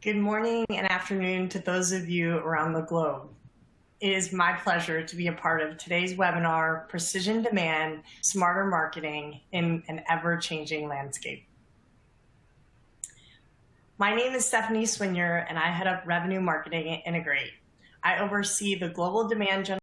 Good morning and afternoon to those of you around the globe. It is my pleasure to be a part of today's webinar, Precision Demand, Smarter Marketing in an Ever-Changing Landscape. My name is Stephanie Swinyer, and I head up Revenue Marketing at Integrate. I oversee the global demand generation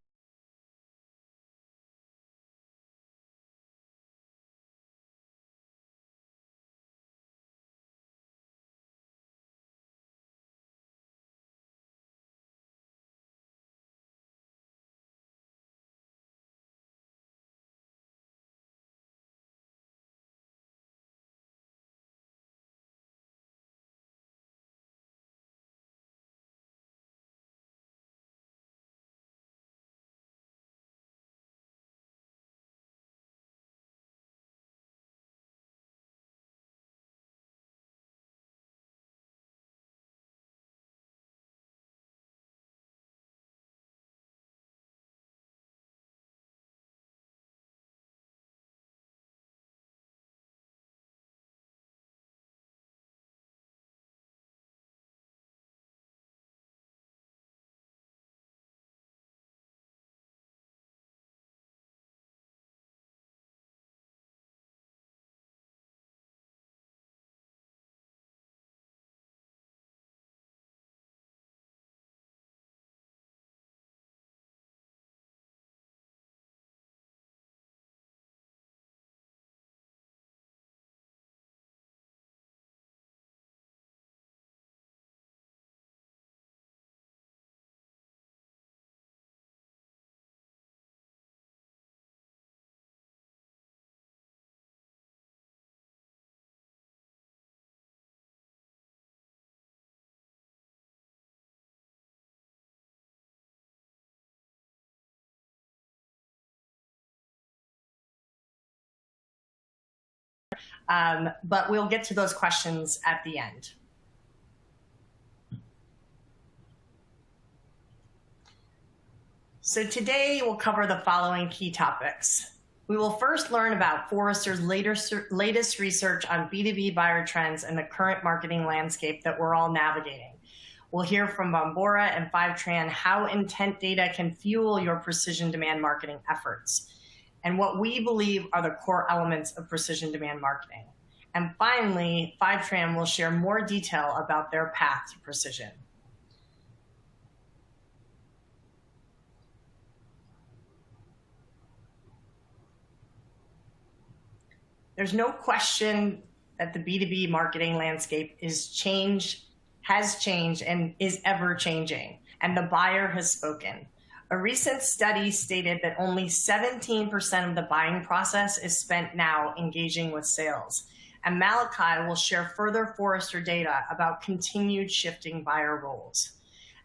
but we'll get to those questions at the end. So today we'll cover the following key topics. We will first learn about Forrester's latest research on B2B buyer trends and the current marketing landscape that we're all navigating. We'll hear from Bombora and Fivetran how intent data can fuel your precision demand marketing efforts, and what we believe are the core elements of precision demand marketing. And finally, Fivetran will share more detail about their path to precision. There's no question that the B2B marketing landscape has changed, and is ever changing, and the buyer has spoken. A recent study stated that only 17% of the buying process is spent now engaging with sales. And Malachi will share further Forrester data about continued shifting buyer roles.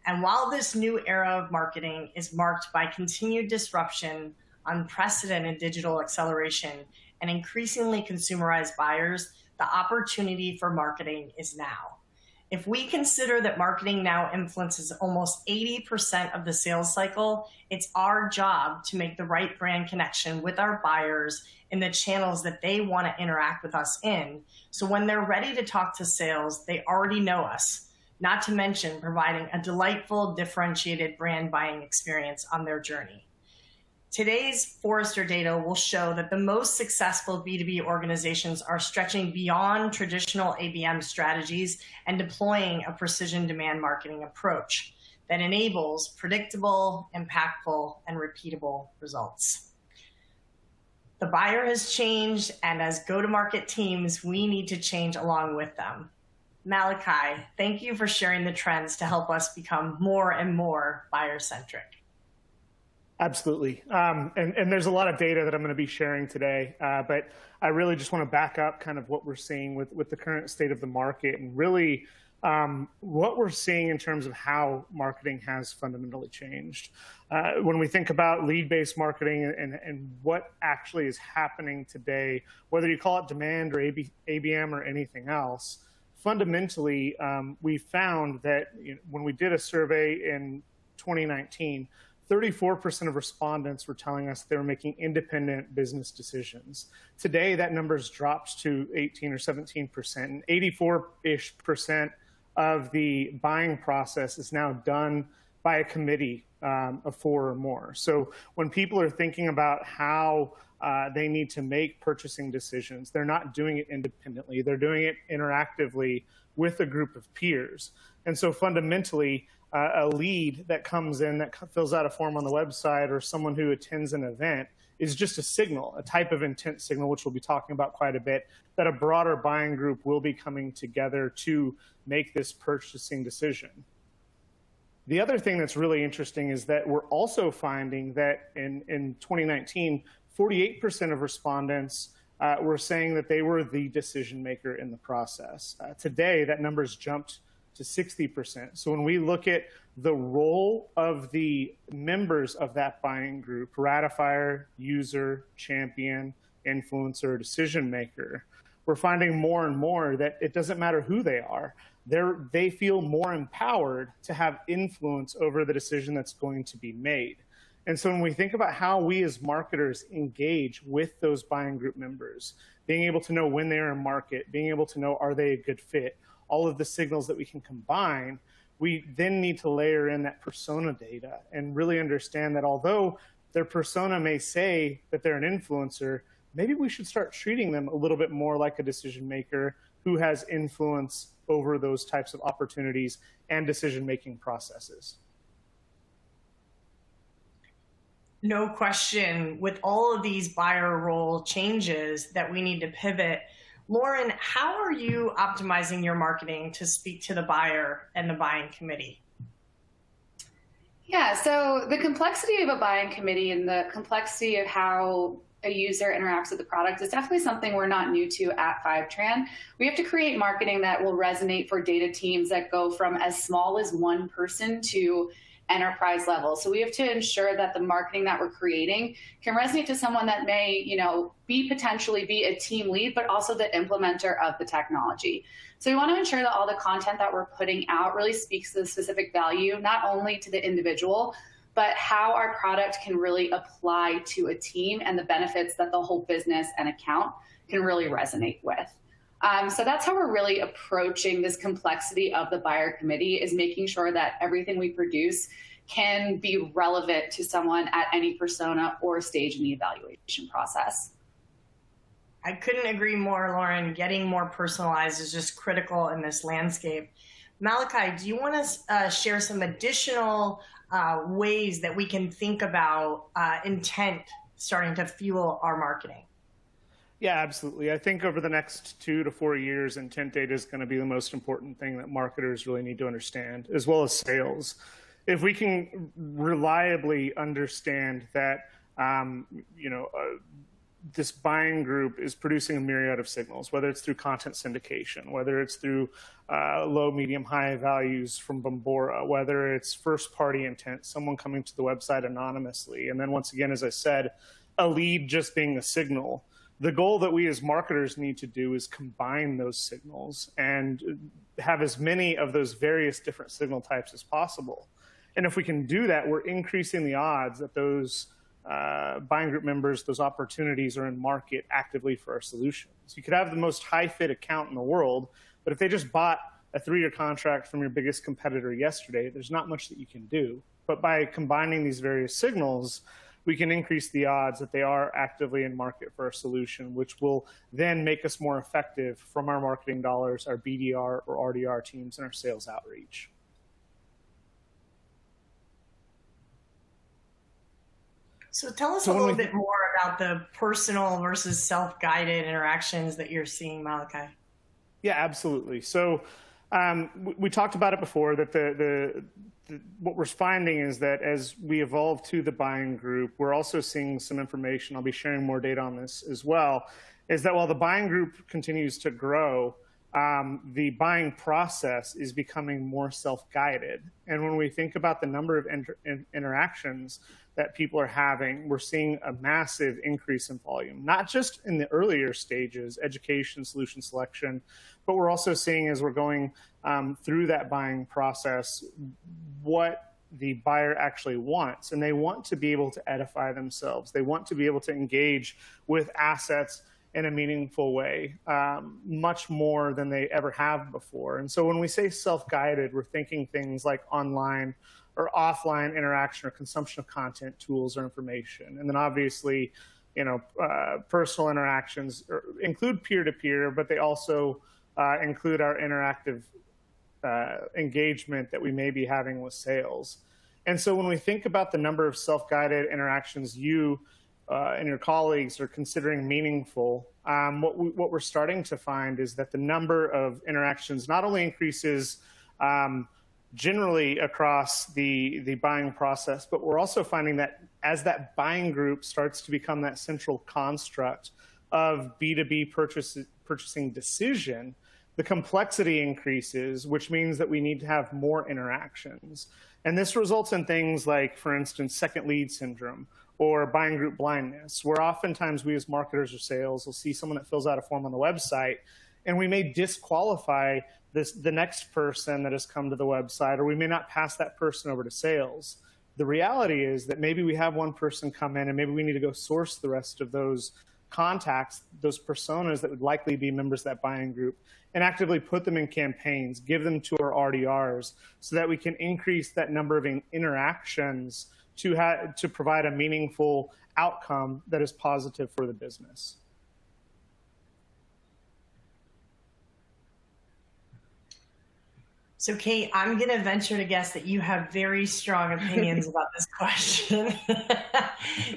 And while this new era of marketing is marked by continued disruption, unprecedented digital acceleration, and increasingly consumerized buyers, the opportunity for marketing is now. If we consider that marketing now influences almost 80% of the sales cycle, it's our job to make the right brand connection with our buyers in the channels that they want to interact with us in. So when they're ready to talk to sales, they already know us, not to mention providing a delightful, differentiated brand buying experience on their journey. Today's Forrester data will show that the most successful B2B organizations are stretching beyond traditional ABM strategies and deploying a precision demand marketing approach that enables predictable, impactful, and repeatable results. The buyer has changed, and as go-to-market teams, we need to change along with them. Malachi, thank you for sharing the trends to help us become more and more buyer-centric. Absolutely. And there's a lot of data that I'm going to be sharing today, but I really just want to back up kind of what we're seeing with the current state of the market, and really what we're seeing in terms of how marketing has fundamentally changed. When we think about lead-based marketing and what actually is happening today, whether you call it demand or ABM or anything else, fundamentally, we found that when we did a survey in 2019, 34% of respondents were telling us they were making independent business decisions. Today, that number's dropped to 18 or 17%, and 84-ish% of the buying process is now done by a committee of 4 or more. So when people are thinking about how they need to make purchasing decisions, they're not doing it independently. They're doing it interactively with a group of peers. And so fundamentally, a lead that comes in that fills out a form on the website, or someone who attends an event, is just a signal, a type of intent signal, which we'll be talking about quite a bit, that a broader buying group will be coming together to make this purchasing decision. The other thing that's really interesting is that we're also finding that in 2019, 48% of respondents were saying that they were the decision maker in the process. Today, that number's jumped to 60%. So when we look at the role of the members of that buying group, ratifier, user, champion, influencer, decision maker, we're finding more and more that it doesn't matter who they are. They feel more empowered to have influence over the decision that's going to be made. And so when we think about how we as marketers engage with those buying group members, being able to know when they're in market, being able to know, are they a good fit, all of the signals that we can combine, we then need to layer in that persona data and really understand that although their persona may say that they're an influencer, maybe we should start treating them a little bit more like a decision maker who has influence over those types of opportunities and decision-making processes. No question, with all of these buyer role changes that we need to pivot, Lauren, how are you optimizing your marketing to speak to the buyer and the buying committee? Yeah, so the complexity of a buying committee and the complexity of how a user interacts with the product is definitely something we're not new to at Fivetran. We have to create marketing that will resonate for data teams that go from as small as one person to enterprise level. So we have to ensure that the marketing that we're creating can resonate to someone that may, potentially be a team lead, but also the implementer of the technology. So we want to ensure that all the content that we're putting out really speaks to the specific value, not only to the individual, but how our product can really apply to a team and the benefits that the whole business and account can really resonate with. So that's how we're really approaching this complexity of the buyer committee, is making sure that everything we produce can be relevant to someone at any persona or stage in the evaluation process. I couldn't agree more, Lauren. Getting more personalized is just critical in this landscape. Malachi, do you want to share some additional ways that we can think about intent starting to fuel our marketing? Yeah, absolutely. I think over the next 2 to 4 years, intent data is going to be the most important thing that marketers really need to understand, as well as sales. If we can reliably understand that, this buying group is producing a myriad of signals, whether it's through content syndication, whether it's through low, medium, high values from Bombora, whether it's first-party intent, someone coming to the website anonymously, and then once again, as I said, a lead just being a signal. The goal that we as marketers need to do is combine those signals and have as many of those various different signal types as possible. And if we can do that, we're increasing the odds that those buying group members, those opportunities are in market actively for our solutions. You could have the most high-fit account in the world, but if they just bought a 3-year contract from your biggest competitor yesterday, there's not much that you can do. But by combining these various signals, we can increase the odds that they are actively in market for our solution, which will then make us more effective from our marketing dollars, our BDR or RDR teams, and our sales outreach. So tell us a little bit more about the personal versus self-guided interactions that you're seeing, Malachi. Yeah, absolutely. So we talked about it before, that what we're finding is that as we evolve to the buying group, we're also seeing some information, I'll be sharing more data on this as well, is that while the buying group continues to grow, the buying process is becoming more self-guided. And when we think about the number of interactions that people are having, we're seeing a massive increase in volume, not just in the earlier stages, education, solution selection, but we're also seeing as we're going through that buying process, what the buyer actually wants. And they want to be able to edify themselves. They want to be able to engage with assets in a meaningful way, much more than they ever have before. And so when we say self-guided, we're thinking things like online or offline interaction or consumption of content, tools, or information. And then obviously, personal interactions include peer-to-peer, but they also include our interactive engagement that we may be having with sales. And so when we think about the number of self-guided interactions you and your colleagues are considering meaningful, what we're starting to find is that the number of interactions not only increases generally across the buying process, but we're also finding that as that buying group starts to become that central construct of B2B purchasing decision, the complexity increases, which means that we need to have more interactions. And this results in things like, for instance, second lead syndrome or buying group blindness, where oftentimes we as marketers or sales will see someone that fills out a form on the website, and we may disqualify the next person that has come to the website, or we may not pass that person over to sales. The reality is that maybe we have one person come in and maybe we need to go source the rest of those contacts, those personas that would likely be members of that buying group, and actively put them in campaigns, give them to our RDRs so that we can increase that number of interactions to provide a meaningful outcome that is positive for the business. So Kate, I'm going to venture to guess that you have very strong opinions about this question.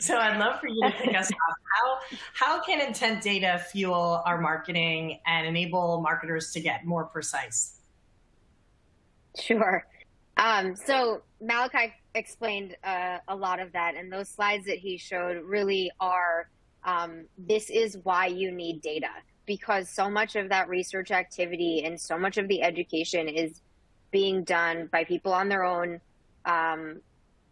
So I'd love for you to pick us up. How can intent data fuel our marketing and enable marketers to get more precise? Sure. So Malachi explained a lot of that, and those slides that he showed really are, this is why you need data, because so much of that research activity and so much of the education is being done by people on their own,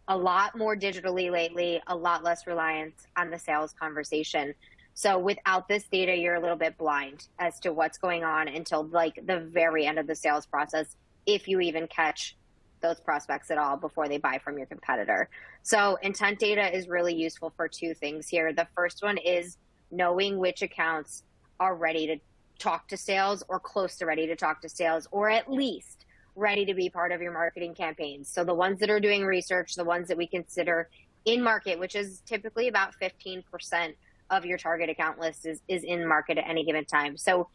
a lot more digitally lately, a lot less reliant on the sales conversation. So without this data, you're a little bit blind as to what's going on until like the very end of the sales process, if you even catch those prospects at all before they buy from your competitor. So intent data is really useful for two things here. The first one is knowing which accounts are ready to talk to sales or close to ready to talk to sales, or at least ready to be part of your marketing campaigns. So the ones that are doing research, the ones that we consider in market, which is typically about 15% of your target account list is in market at any given time. So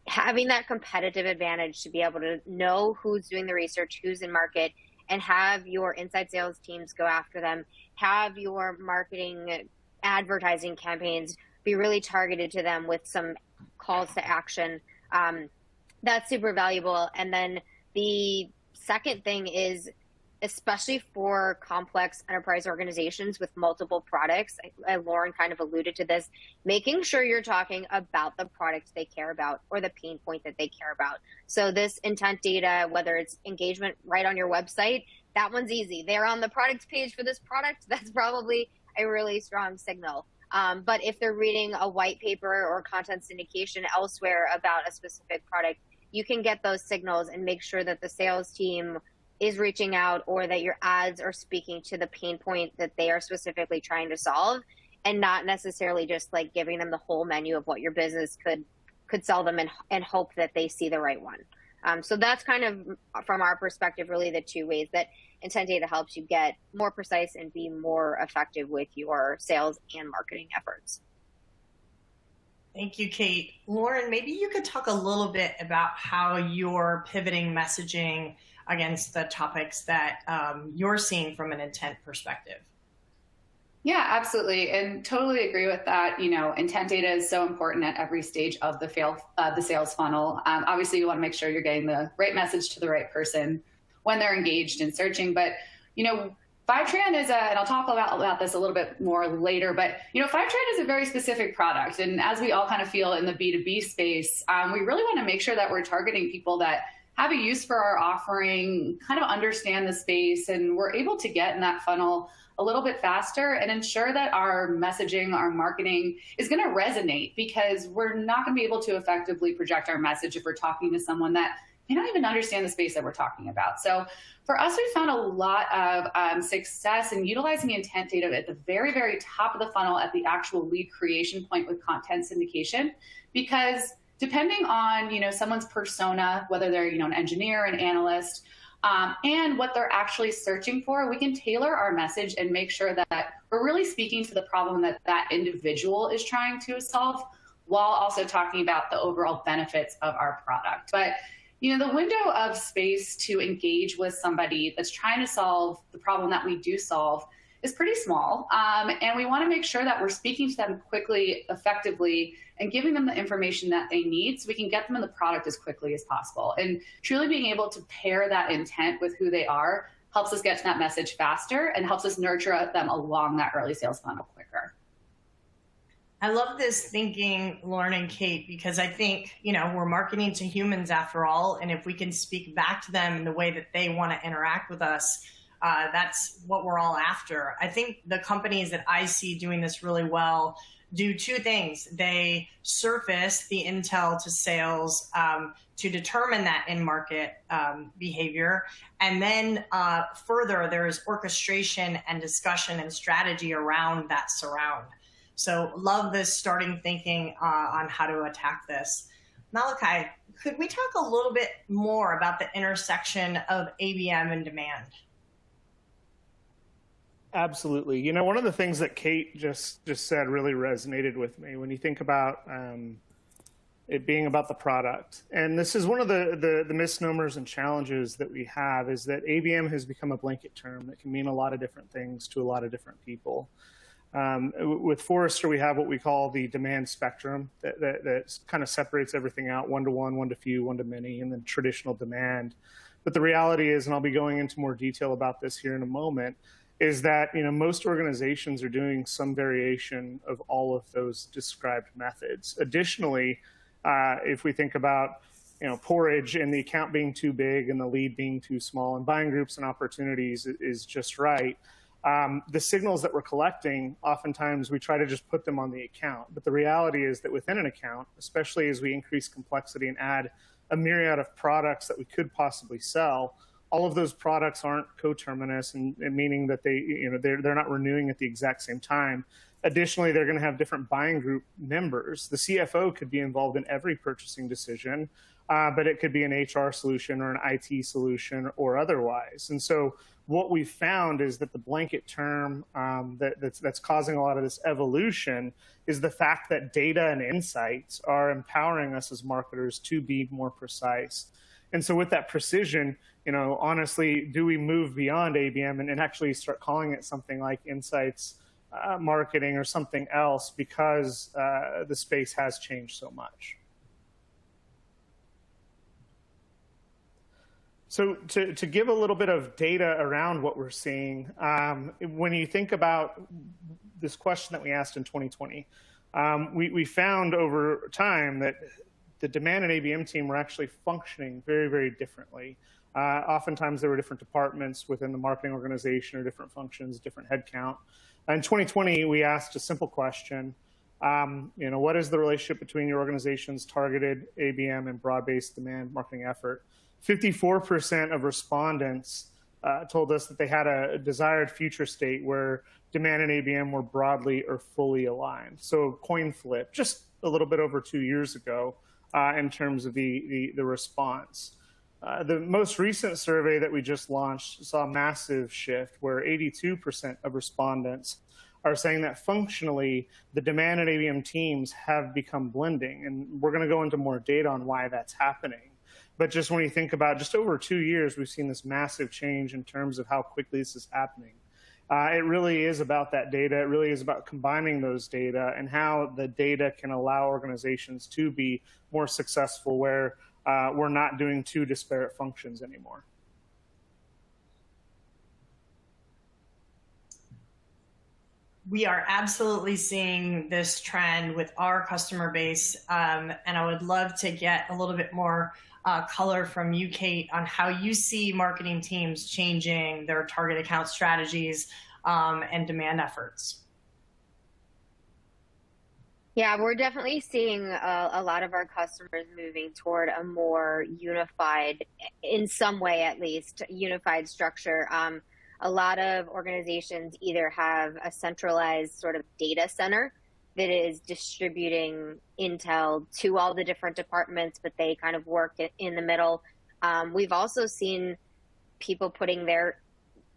having that competitive advantage to be able to know who's doing the research, who's in market, and have your inside sales teams go after them, have your marketing advertising campaigns be really targeted to them with some calls to action. That's super valuable. And then the second thing is, especially for complex enterprise organizations with multiple products, Lauren kind of alluded to this, making sure you're talking about the product they care about or the pain point that they care about. So this intent data, whether it's engagement right on your website, that one's easy. They're on the product page for this product. That's probably a really strong signal. But if they're reading a white paper or content syndication elsewhere about a specific product, you can get those signals and make sure that the sales team is reaching out or that your ads are speaking to the pain point that they are specifically trying to solve, and not necessarily just like giving them the whole menu of what your business could sell them and hope that they see the right one. So that's kind of, from our perspective, really the two ways that intent data helps you get more precise and be more effective with your sales and marketing efforts. Thank you, Kate. Lauren, maybe you could talk a little bit about how you're pivoting messaging against the topics that you're seeing from an intent perspective. Yeah, absolutely. And totally agree with that. Intent data is so important at every stage of the sales funnel. Obviously, you want to make sure you're getting the right message to the right person when they're engaged in searching. But, Fivetran is and I'll talk about this a little bit more later, but, Fivetran is a very specific product. And as we all kind of feel in the B2B space, we really want to make sure that we're targeting people that have a use for our offering, kind of understand the space, and we're able to get in that funnel a little bit faster and ensure that our messaging, our marketing is going to resonate, because we're not going to be able to effectively project our message if we're talking to someone that may not even understand the space that we're talking about. So for us, we found a lot of success in utilizing intent data at the very, very top of the funnel at the actual lead creation point with content syndication, because depending on, someone's persona, whether they're, an engineer, an analyst, and what they're actually searching for, we can tailor our message and make sure that we're really speaking to the problem that that individual is trying to solve, while also talking about the overall benefits of our product. But the window of space to engage with somebody that's trying to solve the problem that we do solve is pretty small. And we want to make sure that we're speaking to them quickly, effectively, and giving them the information that they need so we can get them in the product as quickly as possible. And truly being able to pair that intent with who they are helps us get to that message faster and helps us nurture them along that early sales funnel quicker. I love this thinking, Lauren and Kate, because I think, we're marketing to humans after all. And if we can speak back to them in the way that they want to interact with us, that's what we're all after. I think the companies that I see doing this really well do two things. They surface the intel to sales to determine that in-market behavior. And then further, there's orchestration and discussion and strategy around that surround. So love this starting thinking on how to attack this. Malachi, could we talk a little bit more about the intersection of ABM and demand? Absolutely. One of the things that Kate just said really resonated with me when you think about it being about the product. And this is one of the misnomers and challenges that we have, is that ABM has become a blanket term that can mean a lot of different things to a lot of different people. With Forrester, we have what we call the demand spectrum that kind of separates everything out: one-to-one, one-to-few, one-to-many, and then traditional demand. But the reality is, and I'll be going into more detail about this here in a moment, is that most organizations are doing some variation of all of those described methods. Additionally, if we think about porridge and the account being too big and the lead being too small, and buying groups and opportunities is just right, the signals that we're collecting, oftentimes we try to just put them on the account. But the reality is that within an account, especially as we increase complexity and add a myriad of products that we could possibly sell, all of those products aren't coterminous, and meaning that they're not renewing at the exact same time. Additionally, they're going to have different buying group members. The CFO could be involved in every purchasing decision, but it could be an HR solution or an IT solution or otherwise. And so what we've found is that the blanket term that's causing a lot of this evolution is the fact that data and insights are empowering us as marketers to be more precise. And so with that precision, honestly, do we move beyond ABM and actually start calling it something like insights marketing or something else, because the space has changed so much? So to give a little bit of data around what we're seeing, when you think about this question that we asked in 2020, we found over time that the demand and ABM team were actually functioning very, very differently. Oftentimes there were different departments within the marketing organization or different functions, different headcount. In 2020, we asked a simple question, what is the relationship between your organization's targeted ABM and broad-based demand marketing effort? 54% of respondents told us that they had a desired future state where demand and ABM were broadly or fully aligned. So coin flip, just a little bit over 2 years ago in terms of the response. The most recent survey that we just launched saw a massive shift where 82% of respondents are saying that functionally the demand and ABM teams have become blending. And we're going to go into more data on why that's happening. But just when you think about just over 2 years, we've seen this massive change in terms of how quickly this is happening. It really is about that data. It really is about combining those data and how the data can allow organizations to be more successful, where we're not doing two disparate functions anymore. We are absolutely seeing this trend with our customer base, and I would love to get a little bit more color from you, Kate, on how you see marketing teams changing their target account strategies and demand efforts. Yeah, we're definitely seeing a lot of our customers moving toward a more unified, in some way at least, unified structure. A lot of organizations either have a centralized sort of data center that is distributing intel to all the different departments, but they kind of work in the middle. We've also seen people putting their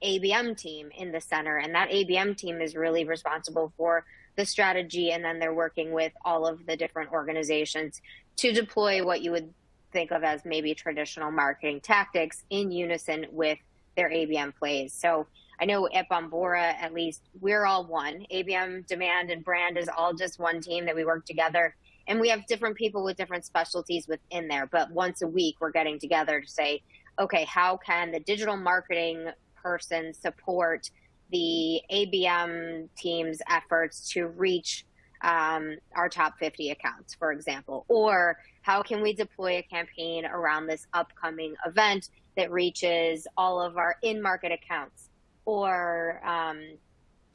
ABM team in the center, and that ABM team is really responsible for the strategy, and then they're working with all of the different organizations to deploy what you would think of as maybe traditional marketing tactics in unison with their ABM plays. So I know at Bombora, at least, we're all one. ABM, demand, and brand is all just one team that we work together. And we have different people with different specialties within there. But once a week, we're getting together to say, okay, how can the digital marketing person support the ABM team's efforts to reach our top 50 accounts, for example? Or how can we deploy a campaign around this upcoming event that reaches all of our in-market accounts? Or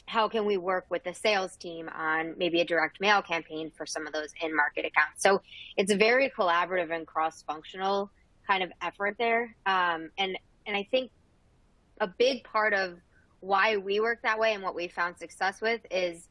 how can we work with the sales team on maybe a direct mail campaign for some of those in-market accounts? So it's a very collaborative and cross-functional kind of effort there. And I think a big part of why we work that way and what we found success with is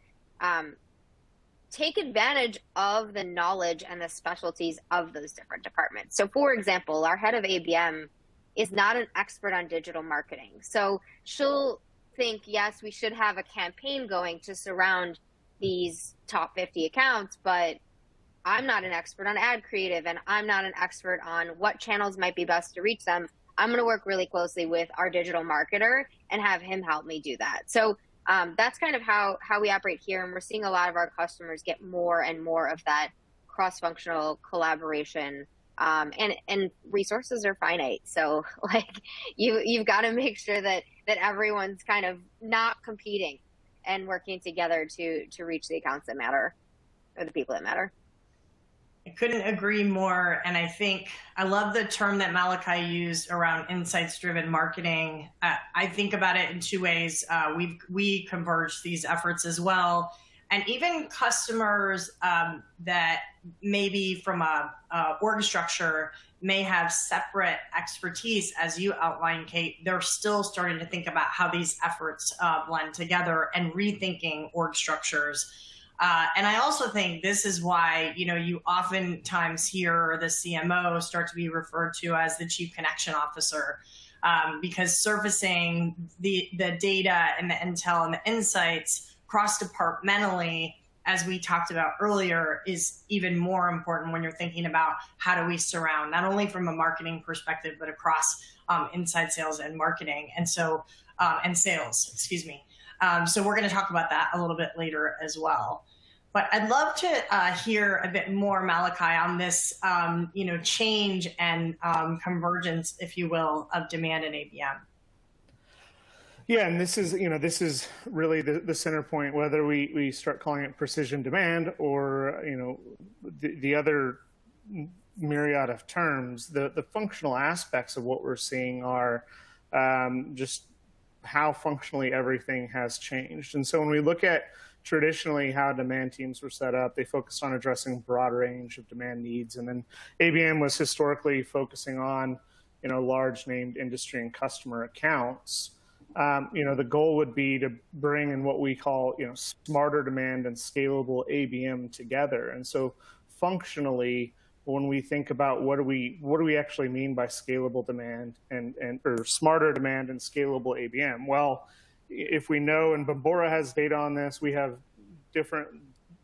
take advantage of the knowledge and the specialties of those different departments. So for example, our head of ABM is not an expert on digital marketing. So she'll think, yes, we should have a campaign going to surround these top 50 accounts, but I'm not an expert on ad creative, and I'm not an expert on what channels might be best to reach them. I'm going to work really closely with our digital marketer and have him help me do that. So that's kind of how we operate here. And we're seeing a lot of our customers get more and more of that cross-functional collaboration. And resources are finite. So like you've got to make sure that everyone's kind of not competing and working together to reach the accounts that matter, or the people that matter. I couldn't agree more. And I think I love the term that Malachi used around insights-driven marketing. I think about it in two ways. We converge these efforts as well. And even customers that maybe from a org structure may have separate expertise, as you outlined, Kate, they're still starting to think about how these efforts blend together and rethinking org structures. And I also think this is why, you oftentimes hear the CMO start to be referred to as the chief connection officer, because surfacing the data and the intel and the insights cross-departmentally, as we talked about earlier, is even more important when you're thinking about how do we surround, not only from a marketing perspective, but across inside sales and marketing, and so and sales, excuse me. So we're going to talk about that a little bit later as well. But I'd love to hear a bit more, Malachi, on this, change and convergence, if you will, of demand and ABM. Yeah, and this is really the center point, whether we start calling it precision demand or, the other myriad of terms. The functional aspects of what we're seeing are just how functionally everything has changed. And so when we look at traditionally how demand teams were set up, they focused on addressing a broad range of demand needs. And then ABM was historically focusing on, large named industry and customer accounts. The goal would be to bring in what we call, smarter demand and scalable ABM together. And so functionally, when we think about what do we actually mean by scalable demand or smarter demand and scalable ABM? Well, if we know, and Bombora has data on this, we have different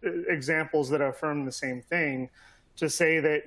examples that affirm the same thing, to say that,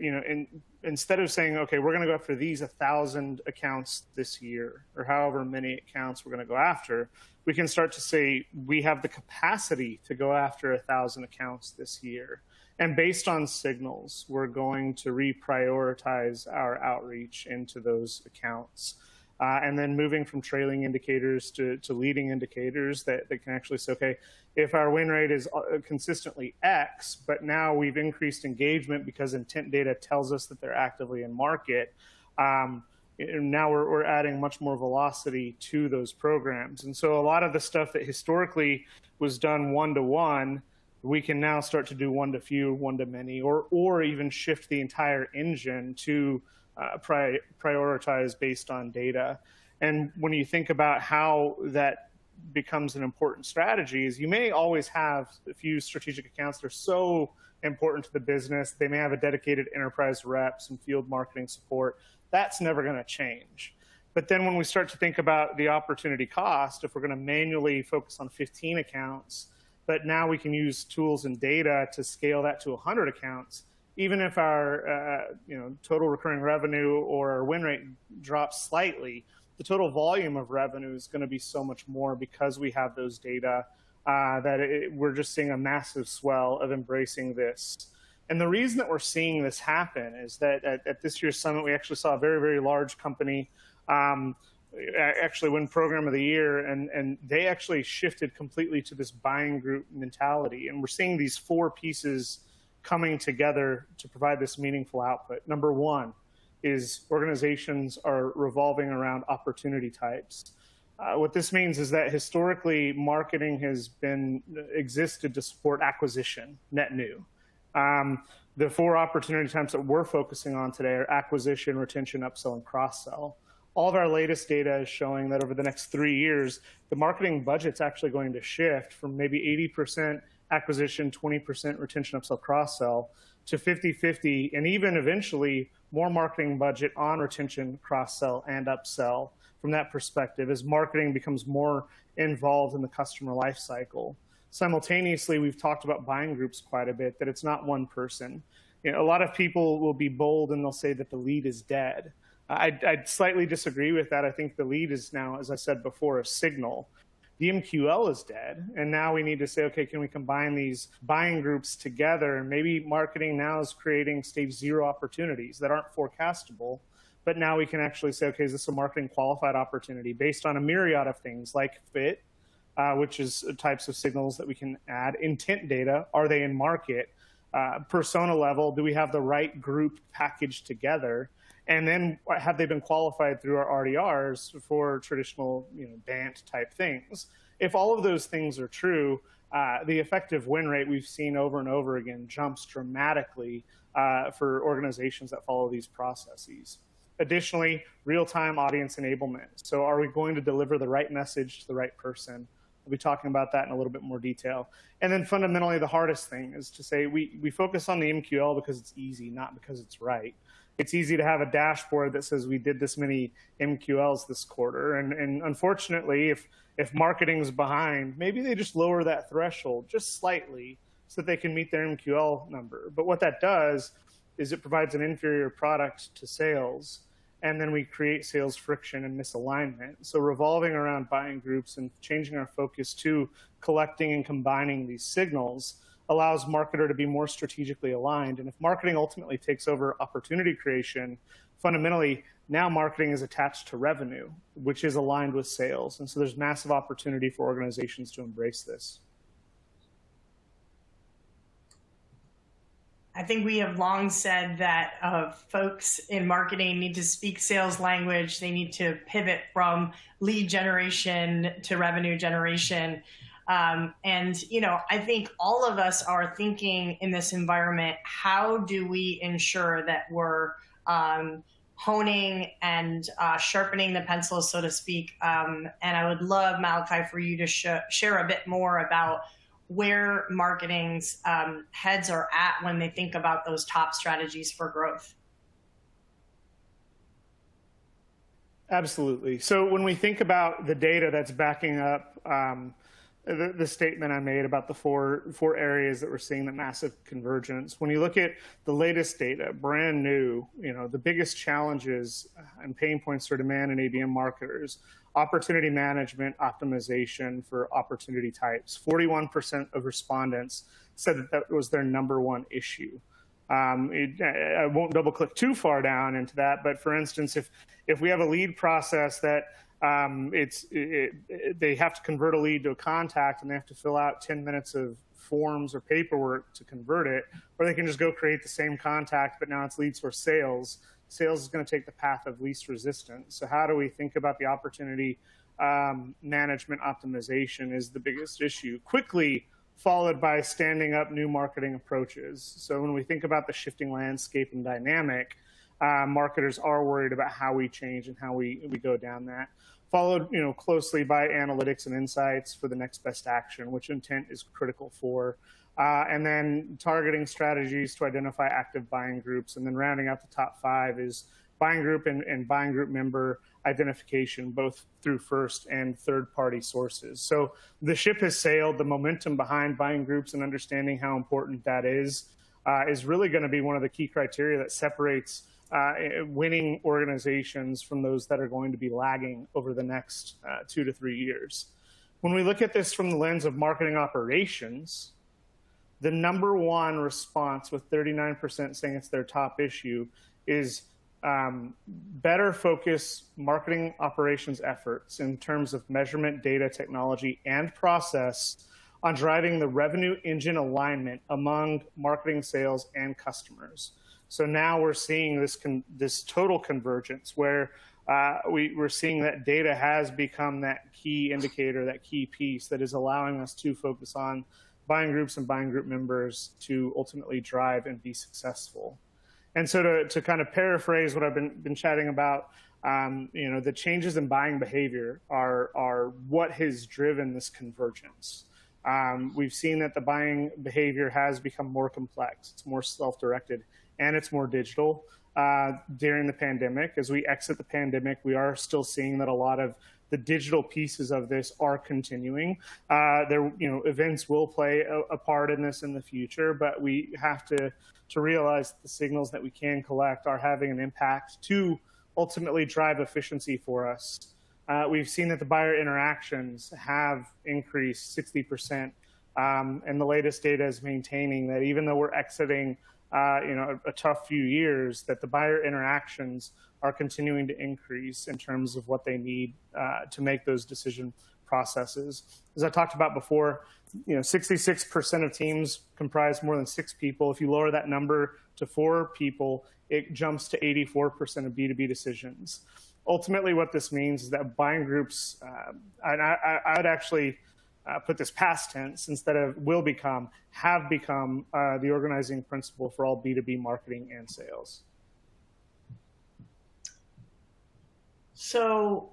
instead of saying, okay, we're going to go after these 1,000 accounts this year, or however many accounts we're going to go after, we can start to say we have the capacity to go after 1,000 accounts this year. And based on signals, we're going to reprioritize our outreach into those accounts. And then moving from trailing indicators to leading indicators that can actually say, okay, if our win rate is consistently X, but now we've increased engagement because intent data tells us that they're actively in market, now we're adding much more velocity to those programs. And so a lot of the stuff that historically was done one-to-one we can now start to do one to few, one to many, or even shift the entire engine to prioritize based on data. And when you think about how that becomes an important strategy, is you may always have a few strategic accounts that are so important to the business. They may have a dedicated enterprise rep, some field marketing support. That's never going to change. But then when we start to think about the opportunity cost, if we're going to manually focus on 15 accounts, but now we can use tools and data to scale that to 100 accounts, even if our total recurring revenue or our win rate drops slightly, the total volume of revenue is going to be so much more because we have those data that we're just seeing a massive swell of embracing this. And the reason that we're seeing this happen is that at this year's summit, we actually saw a very, very large company actually win Program of the Year, and they actually shifted completely to this buying group mentality. And we're seeing these four pieces coming together to provide this meaningful output. Number one is organizations are revolving around opportunity types. What this means is that historically, marketing has existed to support acquisition, net new. The four opportunity types that we're focusing on today are acquisition, retention, upsell, and cross-sell. All of our latest data is showing that over the next 3 years, the marketing budget's actually going to shift from maybe 80% acquisition, 20% retention, upsell, cross-sell to 50-50, and even eventually more marketing budget on retention, cross-sell, and upsell from that perspective as marketing becomes more involved in the customer life cycle. Simultaneously, we've talked about buying groups quite a bit, that it's not one person. A lot of people will be bold and they'll say that the lead is dead. I'd slightly disagree with that. I think the lead is now, as I said before, a signal. The MQL is dead, and now we need to say, okay, can we combine these buying groups together? And maybe marketing now is creating stage 0 opportunities that aren't forecastable, but now we can actually say, okay, is this a marketing qualified opportunity based on a myriad of things like fit, which is types of signals that we can add, intent data, are they in market, persona level, do we have the right group packaged together? And then have they been qualified through our RDRs for traditional BANT type things? If all of those things are true, the effective win rate we've seen over and over again jumps dramatically for organizations that follow these processes. Additionally, real-time audience enablement. So are we going to deliver the right message to the right person? We'll be talking about that in a little bit more detail. And then fundamentally, the hardest thing is to say we focus on the MQL because it's easy, not because it's right. It's easy to have a dashboard that says we did this many MQLs this quarter. And unfortunately, if marketing's behind, maybe they just lower that threshold just slightly so that they can meet their MQL number. But what that does is it provides an inferior product to sales, and then we create sales friction and misalignment. So revolving around buying groups and changing our focus to collecting and combining these signals allows marketer to be more strategically aligned. And if marketing ultimately takes over opportunity creation, fundamentally, now marketing is attached to revenue, which is aligned with sales. And so there's massive opportunity for organizations to embrace this. I think we have long said that folks in marketing need to speak sales language. They need to pivot from lead generation to revenue generation. And, I think all of us are thinking in this environment, how do we ensure that we're honing and sharpening the pencil, so to speak? And I would love, Malachi, for you to share a bit more about where marketing's heads are at when they think about those top strategies for growth. Absolutely. So when we think about the data that's backing up the statement I made about the four areas that we're seeing the massive convergence, when you look at the latest data, brand new, the biggest challenges and pain points for demand and ABM marketers, opportunity management, optimization for opportunity types. 41% of respondents said that was their number one issue. I won't double click too far down into that, but for instance, if we have a lead process that they have to convert a lead to a contact and they have to fill out 10 minutes of forms or paperwork to convert it, or they can just go create the same contact, but now it's leads for sales. Sales is going to take the path of least resistance. So how do we think about the opportunity management optimization is the biggest issue. Quickly followed by standing up new marketing approaches. So when we think about the shifting landscape and dynamic, marketers are worried about how we change and how we go down that. Followed, closely by analytics and insights for the next best action, which intent is critical for. And then targeting strategies to identify active buying groups. And then rounding out the top 5 is buying group and buying group member identification, both through first and third-party sources. So the ship has sailed. The momentum behind buying groups and understanding how important that is really going to be one of the key criteria that separates winning organizations from those that are going to be lagging over the next 2 to 3 years. When we look at this from the lens of marketing operations, the number one response, with 39% saying it's their top issue, is better focus marketing operations efforts in terms of measurement, data, technology, and process on driving the revenue engine alignment among marketing, sales, and customers. So now we're seeing this total convergence where we're seeing that data has become that key indicator, that key piece that is allowing us to focus on buying groups and buying group members to ultimately drive and be successful. And so to kind of paraphrase what I've been chatting about, the changes in buying behavior are what has driven this convergence. We've seen that the buying behavior has become more complex. It's more self-directed, and it's more digital during the pandemic. As we exit the pandemic, we are still seeing that a lot of the digital pieces of this are continuing. Events will play a part in this in the future, but we have to realize that the signals that we can collect are having an impact to ultimately drive efficiency for us. We've seen that the buyer interactions have increased 60%, and the latest data is maintaining that even though we're exiting a tough few years, that the buyer interactions are continuing to increase in terms of what they need to make those decision processes. As I talked about before, 66% of teams comprise more than 6 people. If you lower that number to 4 people, it jumps to 84% of B2B decisions. Ultimately, what this means is that buying groups, and I would actually put this past tense instead of will become, have become the organizing principle for all B2B marketing and sales. So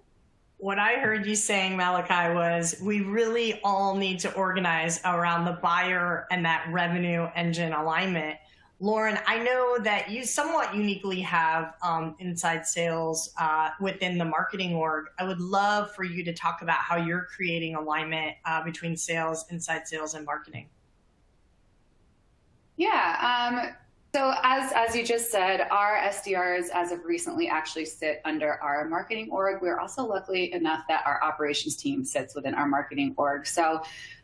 what I heard you saying, Malachi, was we really all need to organize around the buyer and that revenue engine alignment. Lauren, I know that you somewhat uniquely have inside sales within the marketing org. I would love for you to talk about how you're creating alignment between sales, inside sales, and marketing. Yeah. So as you just said, our SDRs as of recently actually sit under our marketing org. We're also lucky enough that our operations team sits within our marketing org. So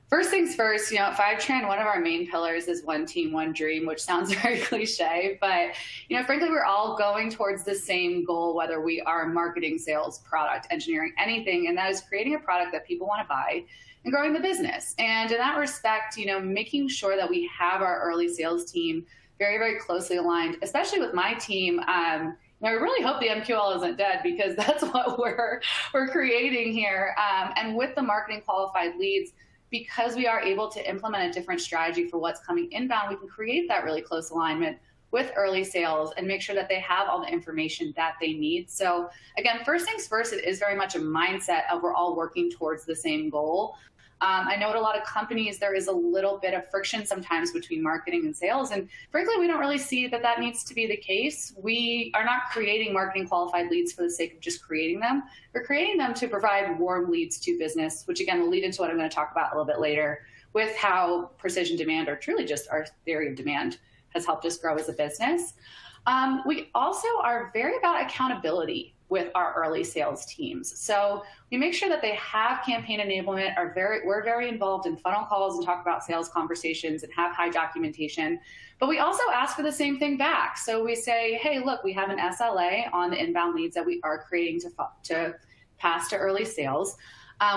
first things first, at Fivetran, one of our main pillars is one team, one dream, which sounds very cliche, but frankly, we're all going towards the same goal, whether we are marketing, sales, product, engineering, anything, and that is creating a product that people want to buy and growing the business. And in that respect, making sure that we have our early sales team very, very closely aligned, especially with my team. I really hope the MQL isn't dead, because that's what we're creating here. And with the marketing qualified leads, because we are able to implement a different strategy for what's coming inbound, we can create that really close alignment with early sales and make sure that they have all the information that they need. So again, first things first, it is very much a mindset of we're all working towards the same goal. I know at a lot of companies, there is a little bit of friction sometimes between marketing and sales. And frankly, we don't really see that needs to be the case. We are not creating marketing qualified leads for the sake of just creating them. We're creating them to provide warm leads to business, which again will lead into what I'm going to talk about a little bit later with how precision demand, or truly just our theory of demand, has helped us grow as a business. We also are very about accountability with our early sales teams. So we make sure that they have campaign enablement, we're very involved in funnel calls and talk about sales conversations and have high documentation, but we also ask for the same thing back. So we say, hey, look, we have an SLA on the inbound leads that we are creating to pass to early sales.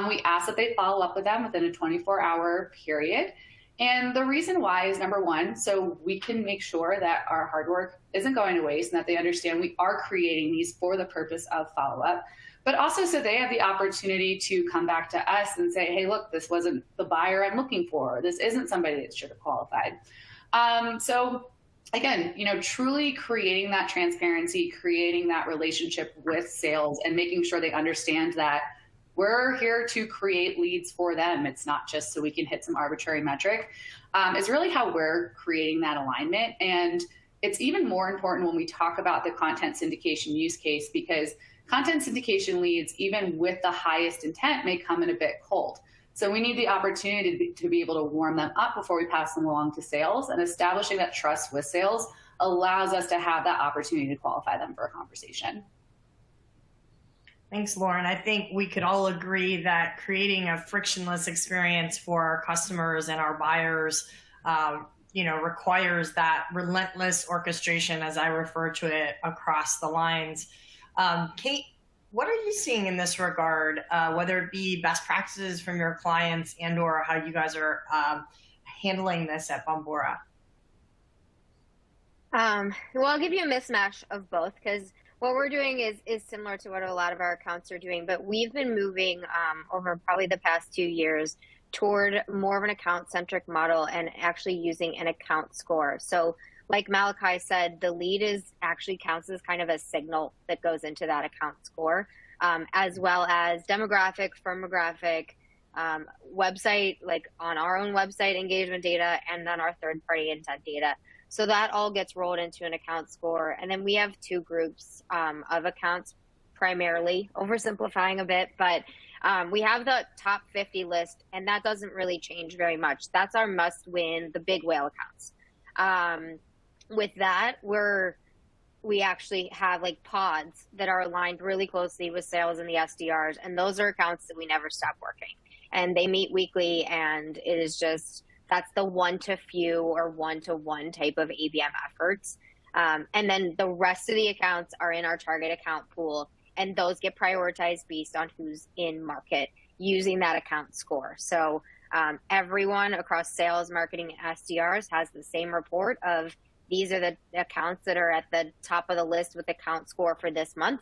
We ask that they follow up with them within a 24-hour period. And the reason why is, number one, so we can make sure that our hard work isn't going to waste and that they understand we are creating these for the purpose of follow-up, but also so they have the opportunity to come back to us and say, hey, look, this wasn't the buyer I'm looking for. This isn't somebody that should have qualified. So again, truly creating that transparency, creating that relationship with sales and making sure they understand that we're here to create leads for them. It's not just so we can hit some arbitrary metric. It's really how we're creating that alignment. And it's even more important when we talk about the content syndication use case, because content syndication leads, even with the highest intent, may come in a bit cold. So we need the opportunity to be able to warm them up before we pass them along to sales, and establishing that trust with sales allows us to have that opportunity to qualify them for a conversation. Thanks, Lauren. I think we could all agree that creating a frictionless experience for our customers and our buyers, requires that relentless orchestration, as I refer to it, across the lines. Kate, what are you seeing in this regard, whether it be best practices from your clients and/or how you guys are handling this at Bombora? Well, I'll give you a mismatch of both, because what we're doing is similar to what a lot of our accounts are doing, but we've been moving over probably the past 2 years toward more of an account-centric model and actually using an account score. So like Malachi said, the lead actually counts as kind of a signal that goes into that account score, as well as demographic, firmographic, website, like on our own website engagement data, and then our third-party intent data. So that all gets rolled into an account score. And then we have two groups of accounts, primarily, oversimplifying a bit, but we have the top 50 list, and that doesn't really change very much. That's our must-win, the big whale accounts. With that, we actually have like pods that are aligned really closely with sales and the SDRs, and those are accounts that we never stop working. And they meet weekly, and it is just, that's the one-to-few or one-to-one type of ABM efforts. And then the rest of the accounts are in our target account pool, and those get prioritized based on who's in market using that account score. So everyone across sales, marketing, and SDRs has the same report of these are the accounts that are at the top of the list with account score for this month.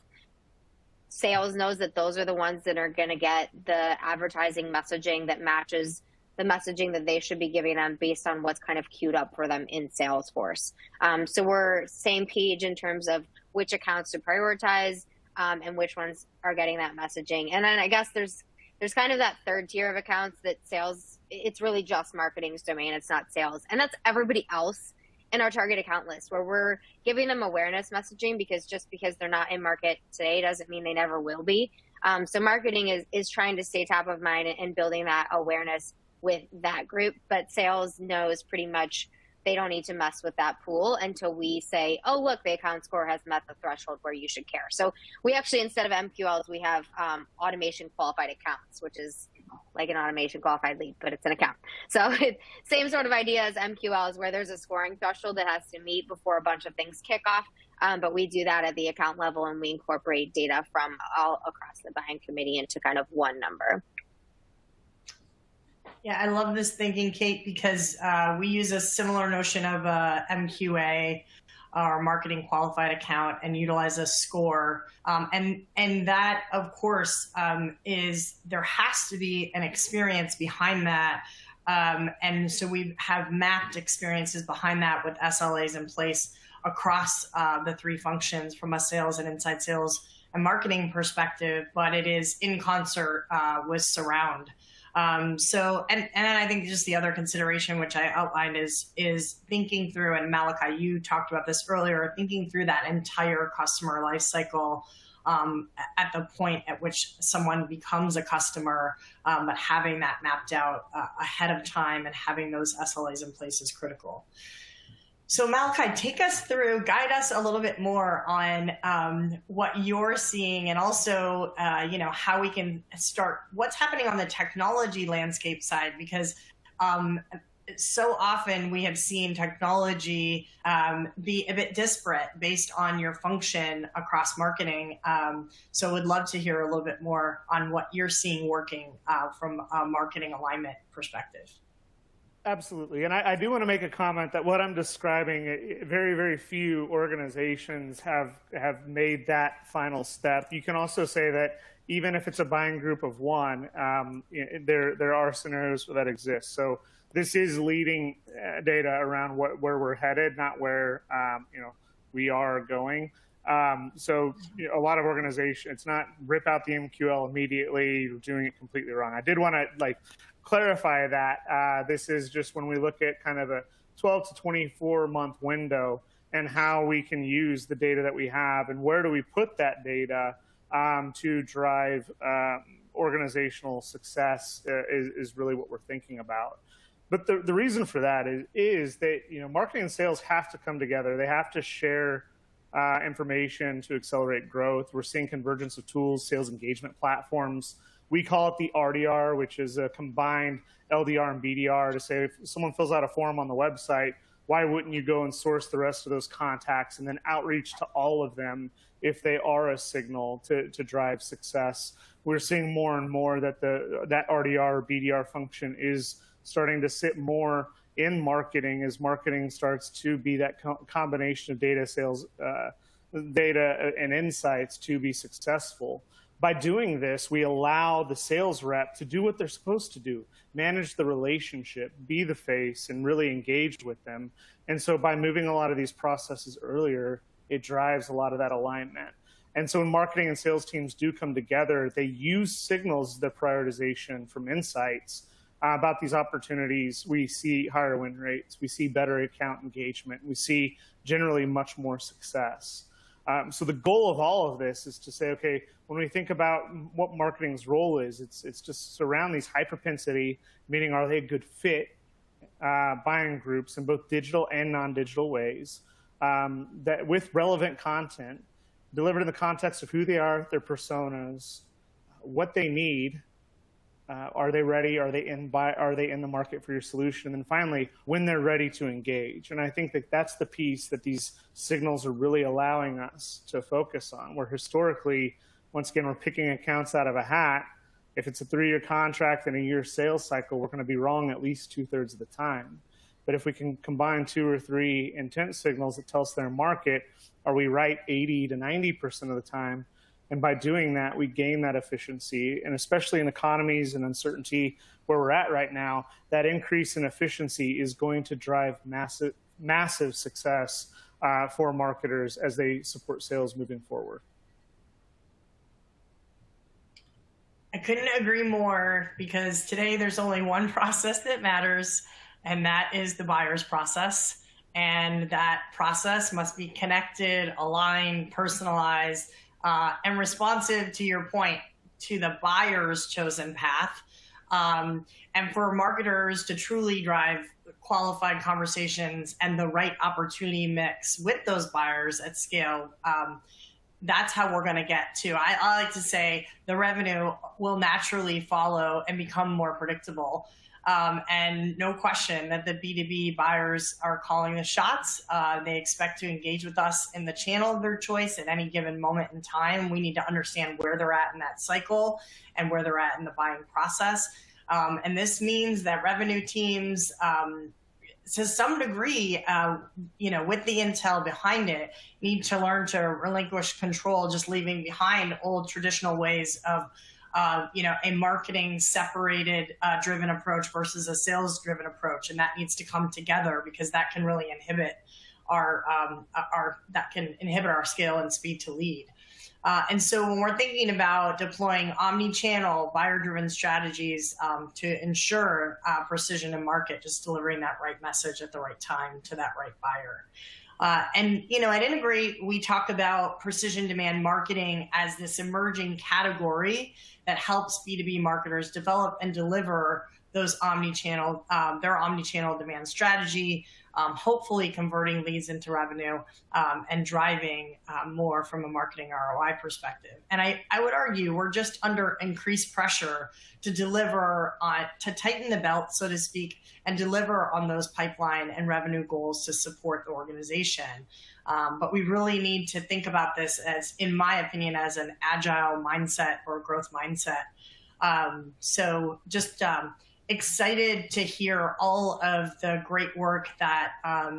Sales knows that those are the ones that are going to get the advertising messaging that matches the messaging that they should be giving them based on what's kind of queued up for them in Salesforce. So we're same page in terms of which accounts to prioritize and which ones are getting that messaging. And then I guess there's kind of that third tier of accounts that sales, it's really just marketing's domain, it's not sales. And that's everybody else in our target account list, where we're giving them awareness messaging, because just because they're not in market today doesn't mean they never will be. So marketing is trying to stay top of mind and building that awareness with that group, but sales knows pretty much they don't need to mess with that pool until we say, oh, look, the account score has met the threshold where you should care. So we actually, instead of MQLs, we have automation qualified accounts, which is like an automation qualified lead, but it's an account. So same sort of idea as MQLs, where there's a scoring threshold that has to meet before a bunch of things kick off. But we do that at the account level, and we incorporate data from all across the buying committee into kind of one number. Yeah, I love this thinking, Kate, because we use a similar notion of MQA, our marketing qualified account, and utilize a score. And that, of course, is there has to be an experience behind that. And so we have mapped experiences behind that with SLAs in place across the three functions from a sales and inside sales and marketing perspective, but it is in concert with Surround. So, and I think just the other consideration, which I outlined, is thinking through, and Malachi, you talked about this earlier, thinking through that entire customer life cycle at the point at which someone becomes a customer, but having that mapped out ahead of time and having those SLAs in place is critical. So Malachi, take us through, guide us a little bit more on what you're seeing, and also, how we can start, what's happening on the technology landscape side, because so often we have seen technology be a bit disparate based on your function across marketing. So would love to hear a little bit more on what you're seeing working from a marketing alignment perspective. Absolutely. And I do want to make a comment that what I'm describing, very, very few organizations have made that final step. You can also say that even if it's a buying group of one, there are scenarios where that exists. So this is leading data around where we're headed, not where we are going. So a lot of organizations, it's not rip out the MQL immediately, you're doing it completely wrong. I did want to clarify that this is just when we look at kind of a 12 to 24 month window and how we can use the data that we have and where do we put that data to drive organizational success is really what we're thinking about. But the reason for that is that marketing and sales have to come together. They have to share information to accelerate growth. We're seeing convergence of tools, sales engagement platforms. We call it the RDR, which is a combined LDR and BDR to say if someone fills out a form on the website, why wouldn't you go and source the rest of those contacts and then outreach to all of them if they are a signal to drive success? We're seeing more and more that that RDR or BDR function is starting to sit more in marketing as marketing starts to be that combination of data, sales, data and insights to be successful. By doing this, we allow the sales rep to do what they're supposed to do, manage the relationship, be the face, and really engage with them. And so by moving a lot of these processes earlier, it drives a lot of that alignment. And so when marketing and sales teams do come together, they use signals as their prioritization from insights about these opportunities. We see higher win rates, we see better account engagement, we see generally much more success. So the goal of all of this is to say, okay, when we think about what marketing's role is, it's just surround these high propensity, meaning are they a good fit, buying groups in both digital and non-digital ways, that with relevant content, delivered in the context of who they are, their personas, what they need. Are they ready? Are they in the market for your solution? And then finally, when they're ready to engage. And I think that that's the piece that these signals are really allowing us to focus on, where historically, once again, we're picking accounts out of a hat. If it's a 3-year contract and a year sales cycle, we're going to be wrong at least 2/3 of the time. But if we can combine 2 or 3 intent signals that tell us their market, are we right 80 to 90% of the time? And by doing that, we gain that efficiency. And especially in economies and uncertainty where we're at right now, that increase in efficiency is going to drive massive success for marketers as they support sales moving forward. I couldn't agree more, because today there's only one process that matters, and that is the buyer's process. And that process must be connected, aligned, personalized, and responsive, to your point, to the buyer's chosen path. And for marketers to truly drive qualified conversations and the right opportunity mix with those buyers at scale, that's how we're going to get to. I like to say the revenue will naturally follow and become more predictable. And no question that the B2B buyers are calling the shots. They expect to engage with us in the channel of their choice at any given moment in time. We need to understand where they're at in that cycle and where they're at in the buying process. And this means that revenue teams, to some degree, with the intel behind it, need to learn to relinquish control, just leaving behind old traditional ways of a marketing separated driven approach versus a sales driven approach. And that needs to come together, because that can really inhibit our scale and speed to lead. And so when we're thinking about deploying omni-channel buyer-driven strategies to ensure precision in market, just delivering that right message at the right time to that right buyer. And at Integrate, we talk about precision demand marketing as this emerging category that helps B2B marketers develop and deliver those their omni-channel demand strategy, hopefully converting leads into revenue and driving more from a marketing ROI perspective. And I would argue we're just under increased pressure to deliver, to tighten the belt, so to speak, and deliver on those pipeline and revenue goals to support the organization. But we really need to think about this as, in my opinion, as an agile mindset or growth mindset. So just excited to hear all of the great work that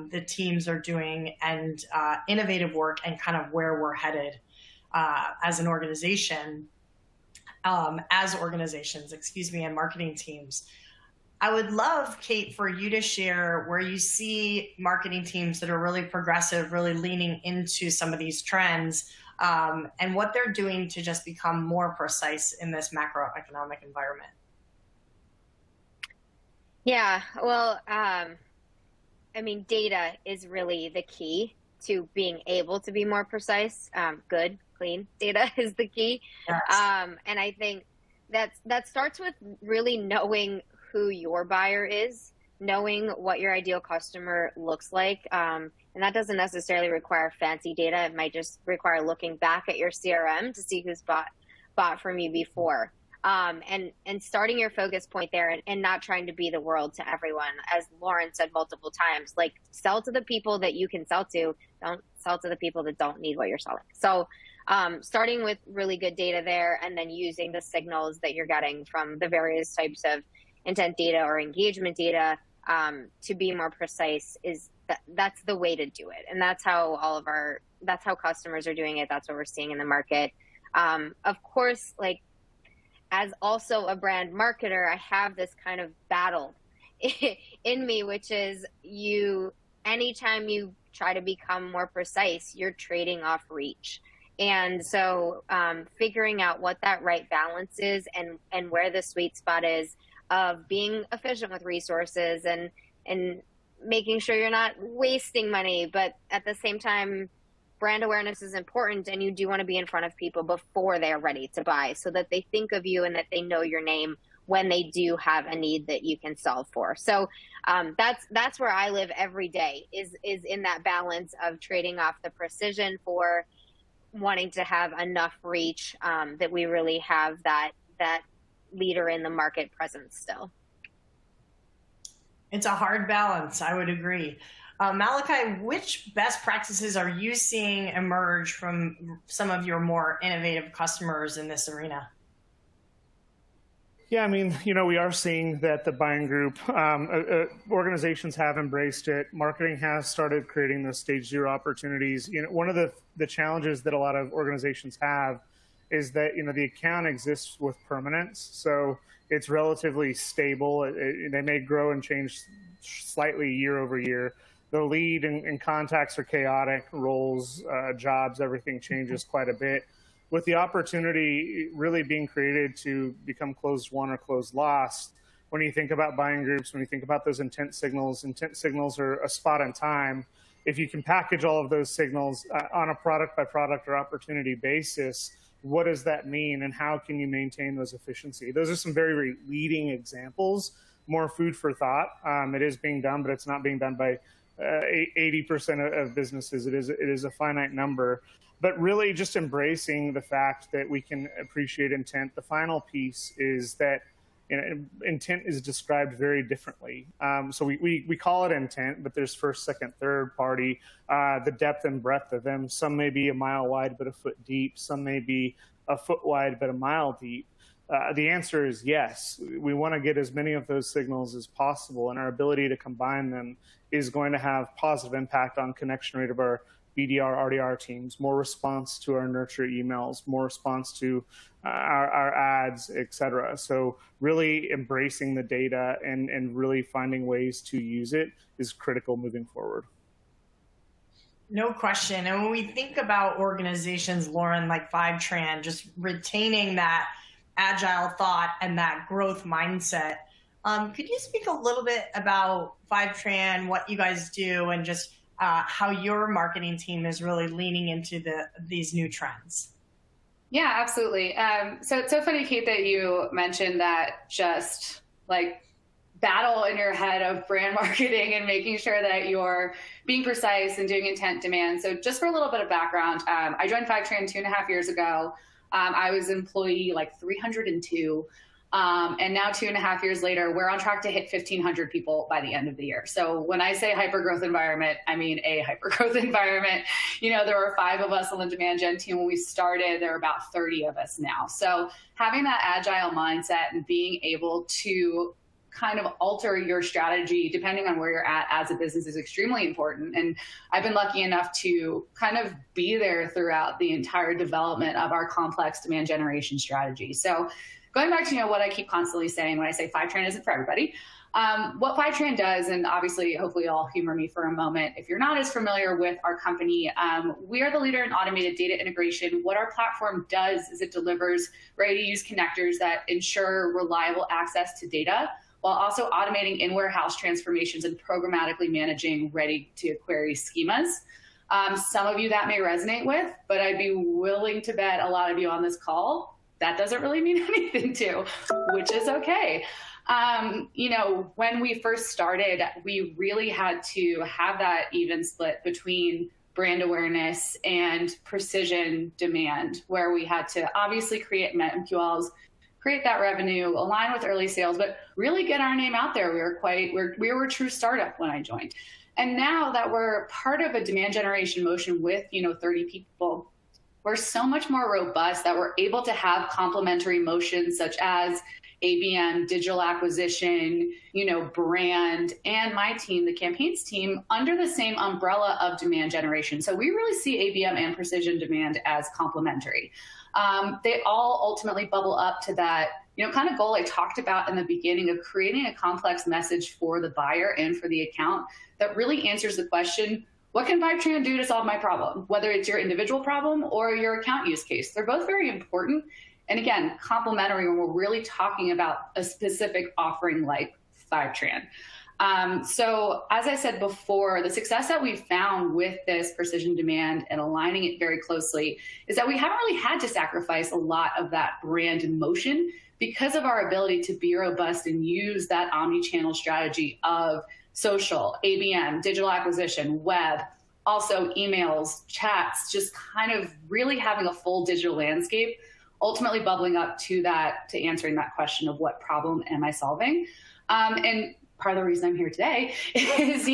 the teams are doing, and innovative work, and kind of where we're headed as an organization, as organizations, excuse me, and marketing teams. I would love, Kate, for you to share where you see marketing teams that are really progressive, really leaning into some of these trends, and what they're doing to just become more precise in this macroeconomic environment. Yeah, well, I mean, data is really the key to being able to be more precise. Good, clean data is the key. Yes. And I think that starts with really knowing who your buyer is, knowing what your ideal customer looks like. And that doesn't necessarily require fancy data. It might just require looking back at your CRM to see who's bought from you before. And starting your focus point there, and not trying to be the world to everyone. As Lauren said multiple times, like, sell to the people that you can sell to, don't sell to the people that don't need what you're selling. So starting with really good data there, and then using the signals that you're getting from the various types of intent data or engagement data to be more precise, that's the way to do it. And that's how that's how customers are doing it. That's what we're seeing in the market. Of course, like, as also a brand marketer, I have this kind of battle in me, which is anytime you try to become more precise, you're trading off reach. And so figuring out what that right balance is, and where the sweet spot is of being efficient with resources, and making sure you're not wasting money, but at the same time, brand awareness is important, and you do want to be in front of people before they're ready to buy, so that they think of you and that they know your name when they do have a need that you can solve for. So that's where I live every day, is in that balance of trading off the precision for wanting to have enough reach that we really have that leader in the market presence still. It's a hard balance, I would agree. Malachi, which best practices are you seeing emerge from some of your more innovative customers in this arena? Yeah, I mean, we are seeing that the buying group, organizations have embraced it. Marketing has started creating those stage zero opportunities. One of the challenges that a lot of organizations have is that, the account exists with permanence. So it's relatively stable. They may grow and change slightly year over year. The lead and contacts are chaotic, roles, jobs, everything changes quite a bit. With the opportunity really being created to become closed won or closed lost, when you think about buying groups, when you think about those intent signals are a spot in time. If you can package all of those signals on a product by product or opportunity basis, what does that mean, and how can you maintain those efficiency? Those are some very, very leading examples, more food for thought. It is being done, but it's not being done by 80% of businesses. It is a finite number, but really just embracing the fact that we can appreciate intent. The final piece is that intent is described very differently. So we call it intent, but there's first, second, third party, the depth and breadth of them. Some may be a mile wide, but a foot deep. Some may be a foot wide, but a mile deep. The answer is yes. We want to get as many of those signals as possible, and our ability to combine them is going to have positive impact on connection rate of our BDR, RDR teams, more response to our nurture emails, more response to our ads, et cetera. So really embracing the data and really finding ways to use it is critical moving forward. No question. And when we think about organizations, Lauren, like Fivetran, just retaining that agile thought and that growth mindset, could you speak a little bit about Fivetran, what you guys do, and just how your marketing team is really leaning into these new trends? Yeah, absolutely. So it's so funny, Kate, that you mentioned that just like battle in your head of brand marketing and making sure that you're being precise and doing intent demand. So just for a little bit of background, I joined Fivetran 2.5 years ago. I was employee like 302. And now 2.5 years later, we're on track to hit 1,500 people by the end of the year. So when I say hypergrowth environment, I mean a hypergrowth environment. There were 5 of us on the demand gen team when we started. There are about 30 of us now. So having that agile mindset and being able to kind of alter your strategy depending on where you're at as a business is extremely important. And I've been lucky enough to kind of be there throughout the entire development of our complex demand generation strategy. So going back to what I keep constantly saying when I say Fivetran isn't for everybody, what Fivetran does, and obviously, hopefully you'll humor me for a moment, if you're not as familiar with our company, we are the leader in automated data integration. What our platform does is it delivers ready-to-use connectors that ensure reliable access to data, while also automating in-warehouse transformations and programmatically managing ready-to-query schemas. Some of you that may resonate with, but I'd be willing to bet a lot of you on this call, that doesn't really mean anything to, which is okay. When we first started, we really had to have that even split between brand awareness and precision demand, where we had to obviously create MQLs, create that revenue, align with early sales, but really get our name out there. We were a true startup when I joined. And now that we're part of a demand generation motion with, 30 people, we're so much more robust that we're able to have complementary motions such as ABM, digital acquisition, brand, and my team, the campaigns team, under the same umbrella of demand generation. So we really see ABM and precision demand as complementary. They all ultimately bubble up to that, kind of goal I talked about in the beginning of creating a complex message for the buyer and for the account that really answers the question, what can Fivetran do to solve my problem? Whether it's your individual problem or your account use case. They're both very important. And again, complementary when we're really talking about a specific offering like Fivetran. So as I said before, the success that we've found with this precision demand and aligning it very closely is that we haven't really had to sacrifice a lot of that brand in motion because of our ability to be robust and use that omnichannel strategy of social, ABM, digital acquisition, web, also emails, chats, just kind of really having a full digital landscape, ultimately bubbling up to answering that question of what problem am I solving? And part of the reason I'm here today is,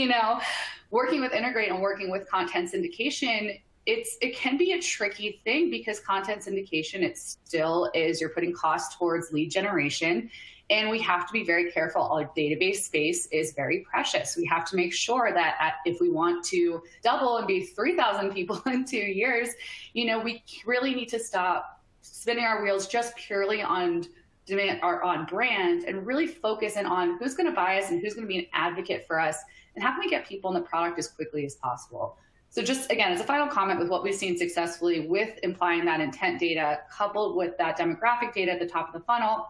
working with Integrate and working with content syndication, it can be a tricky thing because content syndication, it still is, you're putting cost towards lead generation. And we have to be very careful. Our database space is very precious. We have to make sure that if we want to double and be 3,000 people in 2 years, we really need to stop spinning our wheels just purely on demand or on brand and really focus in on who's going to buy us and who's going to be an advocate for us and how can we get people in the product as quickly as possible. So just, again, as a final comment with what we've seen successfully with implying that intent data coupled with that demographic data at the top of the funnel,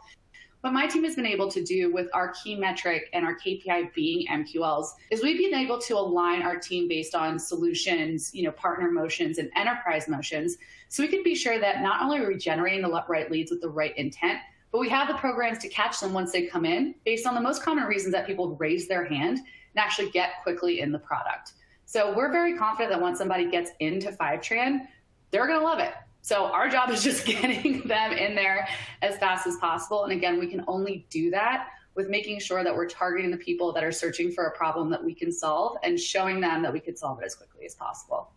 what my team has been able to do with our key metric and our KPI being MQLs is we've been able to align our team based on solutions, partner motions and enterprise motions. So we can be sure that not only are we generating the right leads with the right intent, but we have the programs to catch them once they come in based on the most common reasons that people raise their hand and actually get quickly in the product. So we're very confident that once somebody gets into Fivetran, they're going to love it. So our job is just getting them in there as fast as possible. And again, we can only do that with making sure that we're targeting the people that are searching for a problem that we can solve and showing them that we could solve it as quickly as possible.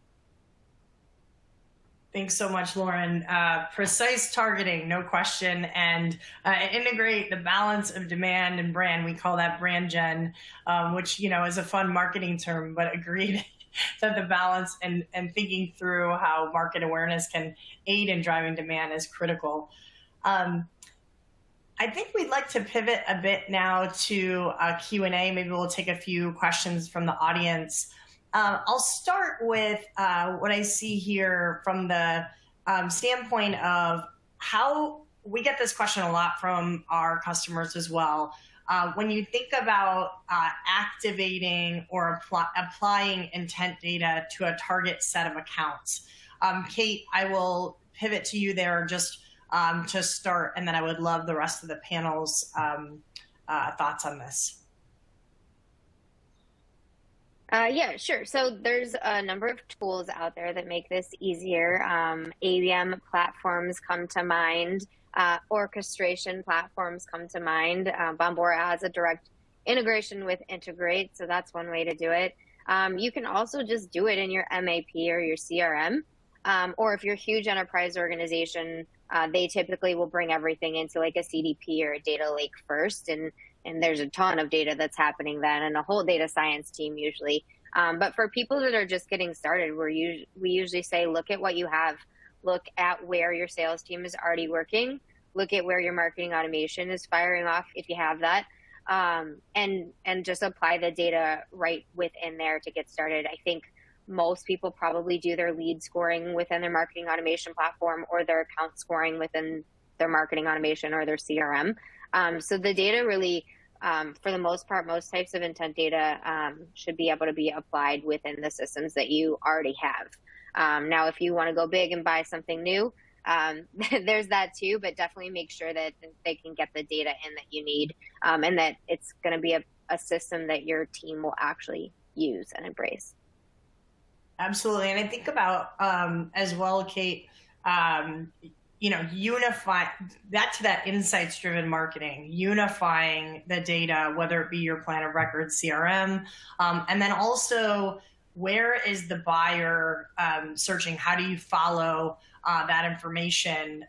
Thanks so much, Lauren. Precise targeting, no question, and integrate the balance of demand and brand. We call that brand gen, which, is a fun marketing term, but agreed that the balance and thinking through how market awareness can aid in driving demand is critical. I think we'd like to pivot a bit now to Q&A. Maybe we'll take a few questions from the audience. I'll start with what I see here from the standpoint of how we get this question a lot from our customers as well. When you think about activating or applying intent data to a target set of accounts, Kate, I will pivot to you there just to start, and then I would love the rest of the panel's thoughts on this. Yeah, sure. So there's a number of tools out there that make this easier. ABM platforms come to mind. Orchestration platforms come to mind. Bombora has a direct integration with Integrate, so that's one way to do it. You can also just do it in your MAP or your CRM, or if you're a huge enterprise organization, they typically will bring everything into like a CDP or a data lake first, and and there's a ton of data that's happening then, and a whole data science team usually. But for people that are just getting started, we usually say, look at what you have, look at where your sales team is already working, look at where your marketing automation is firing off if you have that, and just apply the data right within there to get started. I think most people probably do their lead scoring within their marketing automation platform or their account scoring within their marketing automation or their CRM. So the data really, for the most part, most types of intent data should be able to be applied within the systems that you already have. Now, if you want to go big and buy something new, there's that too, but definitely make sure that they can get the data in that you need, and that it's going to be a system that your team will actually use and embrace. Absolutely. And I think about as well, Kate, unify that to that insights driven marketing, unifying the data, whether it be your plan of record CRM, and then also where is the buyer searching? How do you follow that information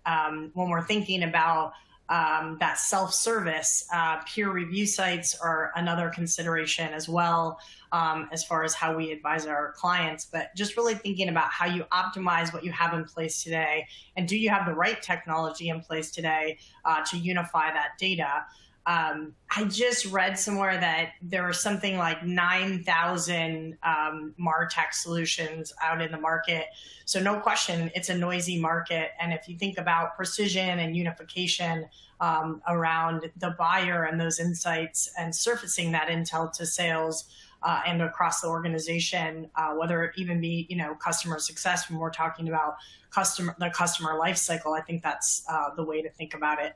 when we're thinking about that self-service? Peer review sites are another consideration as well, as far as how we advise our clients, but just really thinking about how you optimize what you have in place today, and do you have the right technology in place today to unify that data? I just read somewhere that there are something like 9,000 MarTech solutions out in the market. So no question, it's a noisy market. And if you think about precision and unification around the buyer and those insights and surfacing that intel to sales and across the organization, whether it even be, customer success, when we're talking about the customer life cycle, I think that's the way to think about it.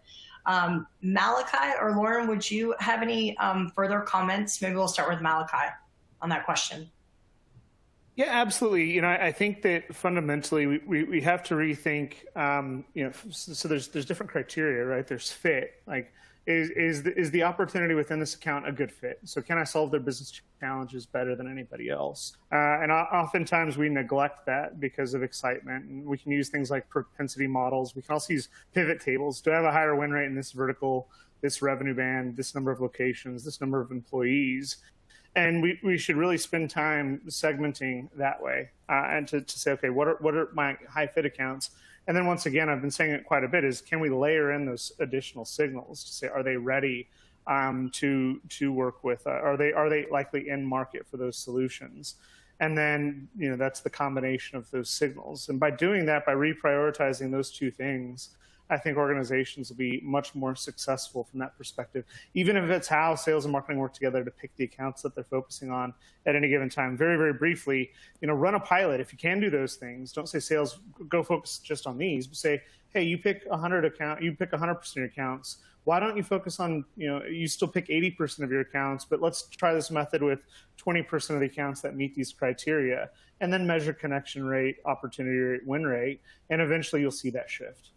Malachi or Lauren, would you have any further comments? Maybe we'll start with Malachi on that question. Yeah, absolutely. I think that fundamentally we have to rethink, so there's different criteria, right? There's fit, like is the opportunity within this account a good fit? So can I solve their business challenges better than anybody else? And oftentimes we neglect that because of excitement. And we can use things like propensity models. We can also use pivot tables. Do I have a higher win rate in this vertical, this revenue band, this number of locations, this number of employees? And we should really spend time segmenting that way and to say, okay, what are my high fit accounts? And then once again, I've been saying it quite a bit, is can we layer in those additional signals to say, are they ready to work with, are they likely in market for those solutions? And then, that's the combination of those signals. And by doing that, by reprioritizing those two things, I think organizations will be much more successful from that perspective, even if it's how sales and marketing work together to pick the accounts that they're focusing on at any given time. Very, very briefly, run a pilot. If you can do those things, don't say sales, go focus just on these, but say, hey, you pick 100% of your accounts. Why don't you focus on, you still pick 80% of your accounts, but let's try this method with 20% of the accounts that meet these criteria, and then measure connection rate, opportunity rate, win rate, and eventually you'll see that shift.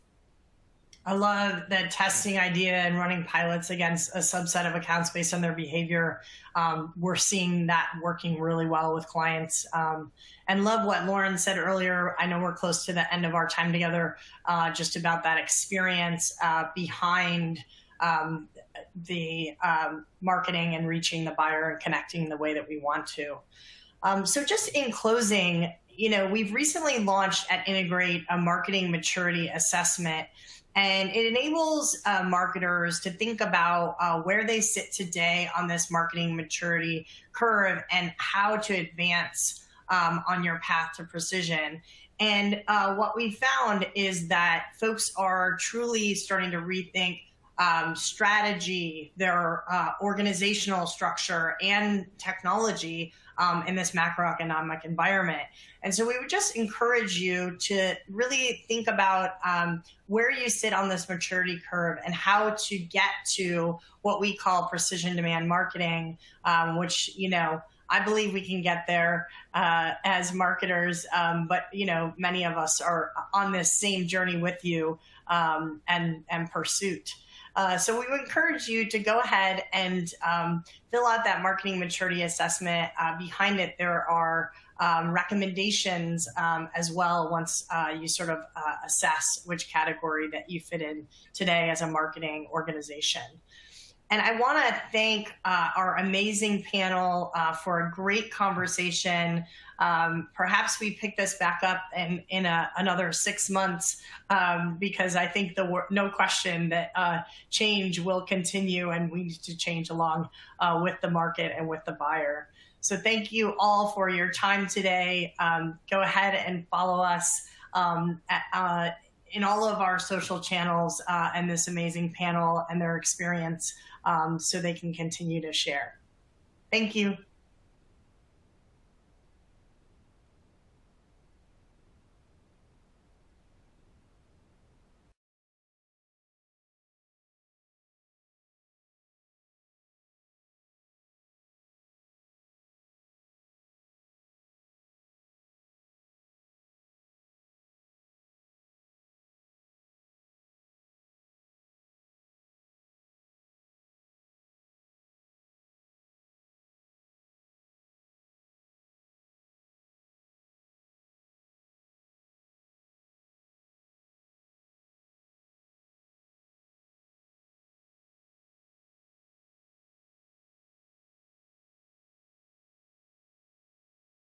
I love that testing idea and running pilots against a subset of accounts based on their behavior. We're seeing that working really well with clients. And love what Lauren said earlier. I know we're close to the end of our time together, just about that experience behind the marketing and reaching the buyer and connecting the way that we want to. So just in closing, we've recently launched at Integrate a marketing maturity assessment. And it enables marketers to think about where they sit today on this marketing maturity curve and how to advance on your path to precision. And what we found is that folks are truly starting to rethink strategy, their organizational structure, and technology in this macroeconomic environment. And so we would just encourage you to really think about where you sit on this maturity curve and how to get to what we call precision demand marketing, which, I believe we can get there as marketers, but, many of us are on this same journey with you and pursuit. So we would encourage you to go ahead and fill out that marketing maturity assessment. Behind it, there are recommendations as well once you sort of assess which category that you fit in today as a marketing organization. And I want to thank our amazing panel for a great conversation. Perhaps we pick this back up in another 6 months, because I think no question that change will continue, and we need to change along with the market and with the buyer. So thank you all for your time today. Go ahead and follow us in all of our social channels and this amazing panel and their experience, so they can continue to share. Thank you.